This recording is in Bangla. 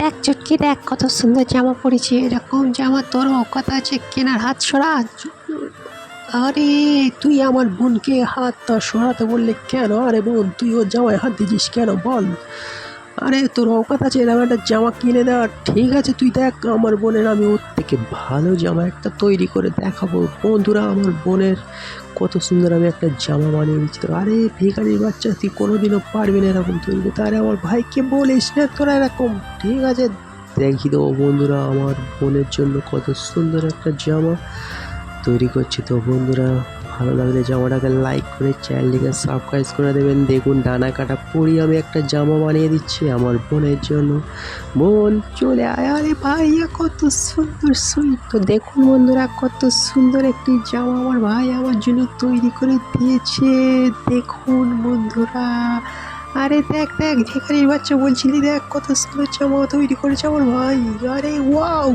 দেখ চুটকি দেখ কত সুন্দর জামা পরেছি, এরকম জামা তোরও কথা আছে কেনার, হাত সরা। আরে তুই আমার বোনকে হাতটা সরাতে বললে কেন? আরে বোন, তুই ওর জামায় হাত দিছিস কেন বল? আরে তোর অকাত আছে এরকম একটা জামা কিনে দেওয়ার? ঠিক আছে তুই দেখ আমার বোনের আমি ওর থেকে ভালো জামা একটা তৈরি করে দেখাবো। বন্ধুরা, আমার বোনের কত সুন্দর আমি একটা জামা বানিয়ে দিচ্ছি। তো আরে ভিখারির বাচ্চা, তুই কোনোদিনও পারবি না এরকম তৈরি করতে। আরে আমার ভাইকে বলিস না তোরা এরকম। ঠিক আছে, দেখি দেবো বন্ধুরা আমার বোনের জন্য কত সুন্দর একটা জামা তৈরি করছি। তো বন্ধুরা, ভালো লাগলে জামাটাকে লাইক করে চ্যানেলটিকে সাবস্ক্রাইব করে দেবেন। দেখুন ডানা কাটা পরি আমি একটা জামা বানিয়ে দিচ্ছি আমার বোনের জন্য। বোন চলে আয়। আরে ভাইয়া কত সুন্দর সুইট। তো দেখুন বন্ধুরা, কত সুন্দর একটি জামা আমার ভাই আমার জন্য তৈরি করে দিয়েছে। দেখুন বন্ধুরা, আরে দেখ দেখ ভিখারির বাচ্চা বলছিলি, দেখ কত সুন্দর জামা তৈরি করেছে আমার ভাই। আরে ওয়াও।